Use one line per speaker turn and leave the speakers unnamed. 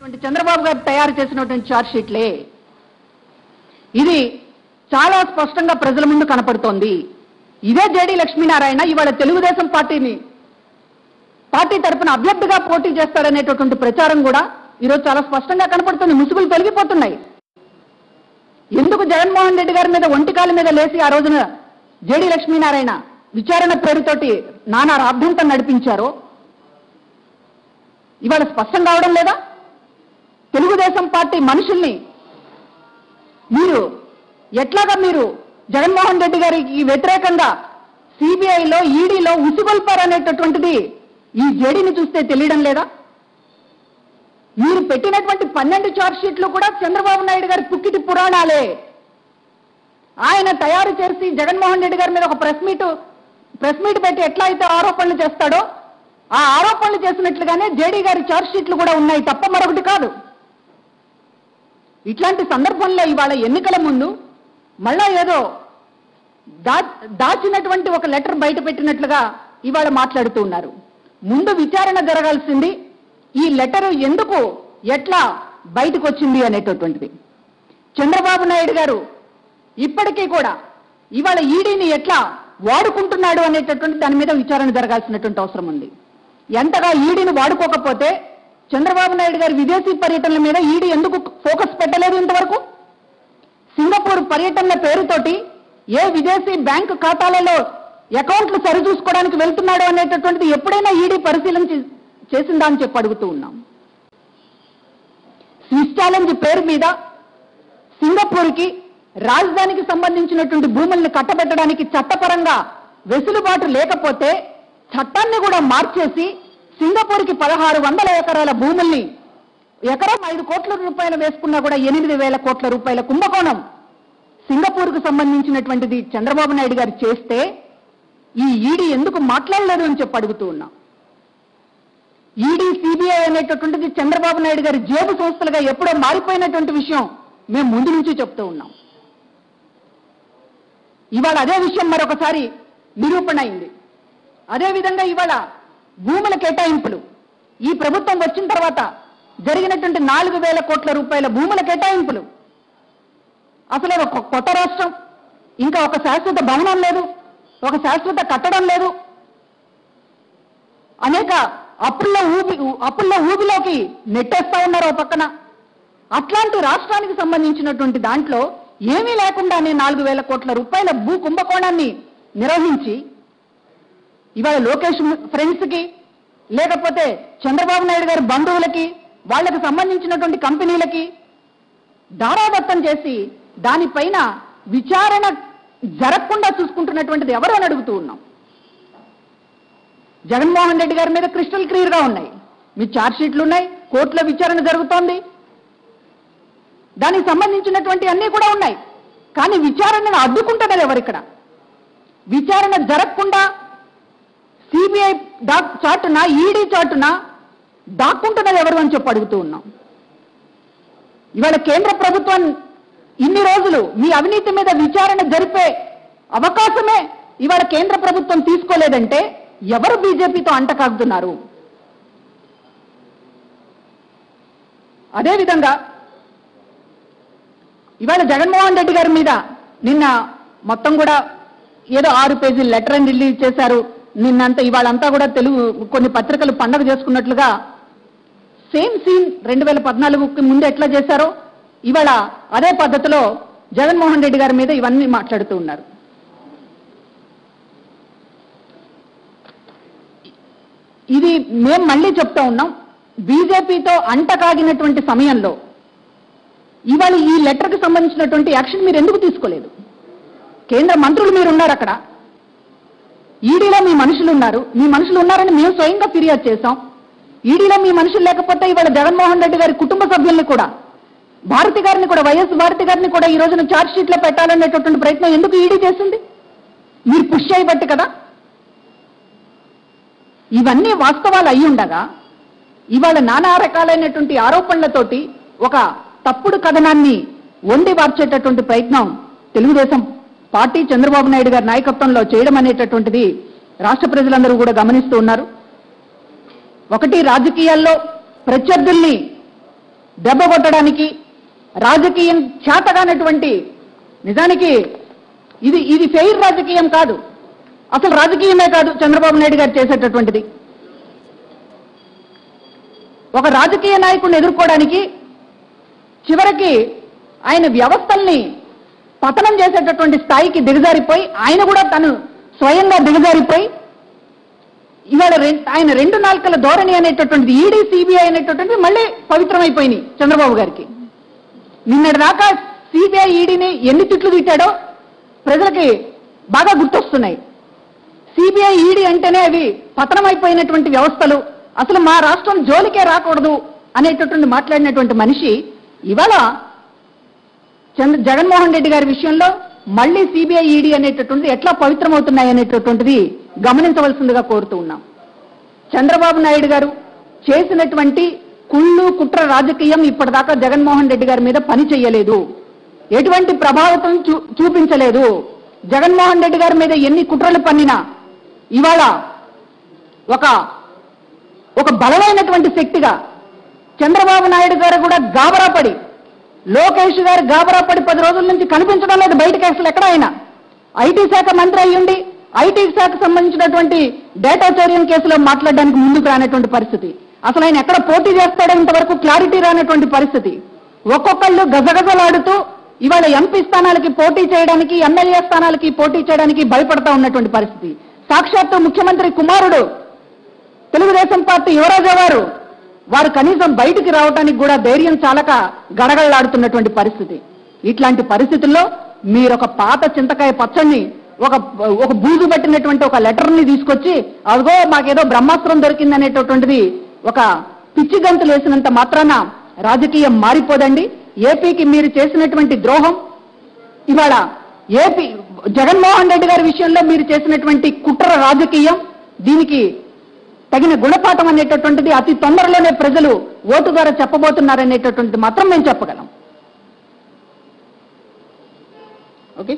చంద్రబాబు గారు తయారు చేసినటువంటి చార్జ్ షీట్లే ఇది చాలా స్పష్టంగా ప్రజల ముందు కనపడుతోంది. ఇదే జేడీ లక్ష్మీనారాయణ ఇవాళ తెలుగుదేశం పార్టీ తరపున అభ్యర్థిగా పోటీ చేస్తాడనేటటువంటి ప్రచారం కూడా ఈరోజు చాలా స్పష్టంగా కనపడుతుంది. ముసుగులు తొలగిపోతున్నాయి. ఎందుకు జగన్మోహన్ రెడ్డి గారి మీద ఒంటికాల మీద లేచి ఆ రోజున జేడీ లక్ష్మీనారాయణ విచారణ పేరుతోటి నానా రాద్ధాంతం నడిపించారో ఇవాళ స్పష్టం కావడం లేదా? తెలుగుదేశం పార్టీ మనుషుల్ని మీరు జగన్మోహన్ రెడ్డి గారికి వ్యతిరేకంగా సిబిఐలో ఈడీలో ఉసిగొల్పారనేటటువంటిది ఈ జేడీని చూస్తే తెలియడం లేదా? మీరు పెట్టినటువంటి 12 చార్జ్ షీట్లు కూడా చంద్రబాబు నాయుడు గారి పుక్కిటి పురాణాలే. ఆయన తయారు చేసి జగన్మోహన్ రెడ్డి గారి మీద ఒక ప్రెస్ మీట్ పెట్టి ఎట్లా అయితే ఆరోపణలు చేస్తాడో ఆ ఆరోపణలు చేసినట్లుగానే జేడీ గారి చార్జ్ షీట్లు కూడా ఉన్నాయి తప్ప మరొకటి కాదు. ఇట్లాంటి సందర్భంలో ఇవాళ ఎన్నికల ముందు మళ్ళా ఏదో దాచినటువంటి ఒక లెటర్ బయట పెట్టినట్లుగా ఇవాళ మాట్లాడుతూ ఉన్నారు. ముందు విచారణ జరగాల్సింది ఈ లెటర్ ఎందుకు ఎట్లా బయటకు వచ్చింది అనేటటువంటిది. చంద్రబాబు నాయుడు గారు ఇప్పటికీ కూడా ఇవాళ ఈడీని ఎట్లా వాడుకుంటున్నాడు అనేటటువంటి దాని మీద విచారణ జరగాల్సినటువంటి అవసరం ఉంది. ఎంతగా ఈడీని వాడుకోకపోతే చంద్రబాబు నాయుడు గారి విదేశీ పర్యటనల మీద ఈడీ ఎందుకు ఫోకస్ పెట్టలేదు ఇంతవరకు? సింగపూర్ పర్యటనల పేరుతోటి ఏ విదేశీ బ్యాంకు ఖాతాలలో అకౌంట్లు సరిచూసుకోవడానికి వెళ్తున్నాడు అనేటటువంటిది ఎప్పుడైనా ఈడీ పరిశీలన చేసిందా అని చెప్పి అడుగుతూ ఉన్నాం. స్విస్ ఛాలెంజ్ పేరు మీద సింగపూర్కి రాజధానికి సంబంధించినటువంటి భూముల్ని కట్టబెట్టడానికి చట్టపరంగా వెసులుబాటు లేకపోతే చట్టాన్ని కూడా మార్చేసి సింగపూర్కి 1600 ఎకరాల భూముల్ని ఎకరం 5 కోట్ల రూపాయలు వేసుకున్నా కూడా 8,000 కోట్ల రూపాయల కుంభకోణం సింగపూర్కు సంబంధించినటువంటిది చంద్రబాబు నాయుడు గారు చేస్తే ఈ ఈడీ ఎందుకు మాట్లాడలేదు అని చెప్పి అడుగుతూ ఉన్నాం. ఈడీ సిబిఐ అనేటటువంటిది చంద్రబాబు నాయుడు గారి జేబు సంస్థలుగా ఎప్పుడో మారిపోయినటువంటి విషయం మేము ముందు నుంచి చెప్తూ ఉన్నాం. ఇవాళ అదే విషయం మరొకసారి నిరూపణ అయింది. అదేవిధంగా ఇవాళ భూముల కేటాయింపులు ఈ ప్రభుత్వం వచ్చిన తర్వాత జరిగినటువంటి 4,000 కోట్ల రూపాయల భూముల కేటాయింపులు, అసలే ఒక కొత్త రాష్ట్రం, ఇంకా ఒక శాశ్వత భవనం లేదు, ఒక శాశ్వత కట్టడం లేదు, అనేక అప్పుల్లో ఊబిలోకి నెట్టేస్తా ఉన్నారు ఒక పక్కన. అట్లాంటి రాష్ట్రానికి సంబంధించినటువంటి దాంట్లో ఏమీ లేకుండానే 4,000 కోట్ల రూపాయల భూ కుంభకోణాన్ని నిర్వహించి ఇవాళ లోకేష్ ఫ్రెండ్స్కి లేకపోతే చంద్రబాబు నాయుడు గారి బంధువులకి వాళ్లకు సంబంధించినటువంటి కంపెనీలకి దారాదత్తం చేసి దానిపైన విచారణ జరగకుండా చూసుకుంటున్నటువంటిది ఎవరు అని అడుగుతూ ఉన్నాం. జగన్మోహన్ రెడ్డి గారి మీద క్రిస్టల్ క్లియర్గా ఉన్నాయి. మీ ఛార్జ్ షీట్లు ఉన్నాయి, కోర్టులో విచారణ జరుగుతోంది, దానికి సంబంధించినటువంటి అన్నీ కూడా ఉన్నాయి. కానీ విచారణను అడ్డుకుంటున్నారు ఎవరిక్కడ? విచారణ జరగకుండా సిబిఐ చాటున ఈడీ చాటున దాక్కుంటున్నది ఎవరు అని చెప్పి అడుగుతూ ఉన్నాం. ఇవాళ కేంద్ర ప్రభుత్వం ఇన్ని రోజులు మీ అవినీతి మీద విచారణ జరిపే అవకాశమే ఇవాళ కేంద్ర ప్రభుత్వం తీసుకోలేదంటే ఎవరు బీజేపీతో అంటకాగుతున్నారు? అదేవిధంగా ఇవాళ జగన్మోహన్ రెడ్డి గారి మీద నిన్న మొత్తం కూడా ఏదో 6 పేజీల లెటర్ అని రిలీజ్ చేశారు. నిన్నంతా ఇవాళంతా కూడా తెలుగు కొన్ని పత్రికలు పండగ చేసుకున్నట్లుగా సేమ్ సీన్ 2014కి ముందు ఎట్లా చేశారో ఇవాళ అదే పద్ధతిలో జగన్మోహన్ రెడ్డి గారి మీద ఇవన్నీ మాట్లాడుతూ ఉన్నారు. ఇది మేము మళ్ళీ చెప్తా ఉన్నాం, బీజేపీతో అంటకాగినటువంటి సమయంలో ఇవాళ ఈ లెటర్కి సంబంధించినటువంటి యాక్షన్ మీరు ఎందుకు తీసుకోలేదు? కేంద్ర మంత్రులు మీరు ఉన్నారు అక్కడ, ఈడీలో మీ మనుషులు ఉన్నారు, మీ మనుషులు ఉన్నారని మేము స్వయంగా ఫిర్యాదు చేశాం. ఈడీలో మీ మనుషులు లేకపోతే ఇవాళ జగన్మోహన్ రెడ్డి గారి కుటుంబ సభ్యుల్ని కూడా, భారతి గారిని కూడా, వైఎస్ భారతి గారిని కూడా ఈ రోజున ఛార్జ్ షీట్లో పెట్టాలనేటటువంటి ప్రయత్నం ఎందుకు ఈడీ చేసింది? మీరు పుష్ చేయబట్టి కదా. ఇవన్నీ వాస్తవాలు అయి ఉండగా ఇవాళ నానా రకాలైనటువంటి ఆరోపణలతోటి ఒక తప్పుడు కథనాన్ని వండి వార్చేటటువంటి ప్రయత్నం తెలుగుదేశం పార్టీ చంద్రబాబు నాయుడు గారి నాయకత్వంలో చేయడం అనేటటువంటిది రాష్ట్ర ప్రజలందరూ కూడా గమనిస్తూ ఉన్నారు. ఒకటి, రాజకీయాల్లో ప్రత్యర్థుల్ని దెబ్బ కొట్టడానికి రాజకీయం చేతగానటువంటి, నిజానికి ఇది ఫెయిర్ రాజకీయం కాదు, అసలు రాజకీయమే కాదు చంద్రబాబు నాయుడు గారు చేసేటటువంటిది. ఒక రాజకీయ నాయకుడిని ఎదుర్కోవడానికి చివరికి ఆయన వ్యవస్థల్ని పతనం చేసేటటువంటి స్థాయికి దిగజారిపోయి, ఆయన కూడా తను స్వయంగా దిగజారిపోయి ఇవాళ ఆయన రెండు నాలుకల ధోరణి అనేటటువంటిది, ఈడీ సిబిఐ అనేటటువంటిది మళ్ళీ పవిత్రమైపోయినాయి చంద్రబాబు గారికి. నిన్నటి దాకా సిబిఐ ఈడీని ఎన్ని తిట్లు తిట్టాడో ప్రజలకి బాగా గుర్తొస్తున్నాయి. సిబిఐ ఈడీ అంటేనే అవి పతనమైపోయినటువంటి వ్యవస్థలు, అసలు మా రాష్ట్రం జోలికే రాకూడదు అనేటటువంటి మాట్లాడినటువంటి మనిషి ఇవాళ జగన్మోహన్ రెడ్డి గారి విషయంలో మళ్ళీ సిబిఐ ఈడీ అనేటటువంటిది ఎట్లా పవిత్రమవుతున్నాయి అనేటటువంటిది గమనించవలసిందిగా కోరుతూ ఉన్నాం. చంద్రబాబు నాయుడు గారు చేసినటువంటి కుళ్ళు కుట్ర రాజకీయం ఇప్పటిదాకా జగన్మోహన్ రెడ్డి గారి మీద పని చేయలేదు, ఎటువంటి ప్రభావితం చూపించలేదు. జగన్మోహన్ రెడ్డి గారి మీద ఎన్ని కుట్రలు పన్నినా ఇవాళ ఒక బలమైనటువంటి శక్తిగా చంద్రబాబు నాయుడు గారు కూడా గాబరాపడి, లోకేష్ గారు గాబరాపడి 10 రోజుల నుంచి కనిపించడం లేదు బయటకు. అసలు ఎక్కడ ఆయన ఐటీ శాఖ మంత్రి అయ్యుండి ఐటీ శాఖకు సంబంధించినటువంటి డేటా చోర్యం కేసులో మాట్లాడడానికి ముందుకు రానటువంటి పరిస్థితి, అసలు ఆయన ఎక్కడ పోటీ చేస్తాడో ఇంతవరకు క్లారిటీ రానటువంటి పరిస్థితి. ఒక్కొక్కళ్ళు గజగజలాడుతూ ఇవాళ ఎంపీ స్థానాలకి పోటీ చేయడానికి, ఎమ్మెల్యే స్థానాలకి పోటీ చేయడానికి భయపడతా ఉన్నటువంటి పరిస్థితి. సాక్షాత్తు ముఖ్యమంత్రి కుమారుడు తెలుగుదేశం పార్టీ యువరాజా వారు కనీసం బయటికి రావడానికి కూడా ధైర్యం చాలక గడగడలాడుతున్నటువంటి పరిస్థితి. ఇట్లాంటి పరిస్థితుల్లో మీరొక పాత చింతకాయ పచ్చడిని, ఒక బూజు పట్టినటువంటి ఒక లెటర్ని తీసుకొచ్చి అదిగో మాకేదో బ్రహ్మాస్త్రం దొరికింది అనేటటువంటిది ఒక పిచ్చి గంతులు వేసినంత మాత్రాన రాజకీయం మారిపోదండి. ఏపీకి మీరు చేసినటువంటి ద్రోహం, ఇవాళ ఏపీ జగన్మోహన్ రెడ్డి గారి విషయంలో మీరు చేసినటువంటి కుట్ర రాజకీయం, దీనికి తగిన గుణపాఠం అనేటటువంటిది అతి తొందరలోనే ప్రజలు ఓటు ద్వారా చెప్పబోతున్నారనేటటువంటిది మాత్రం మేము చెప్పగలం. ఓకే.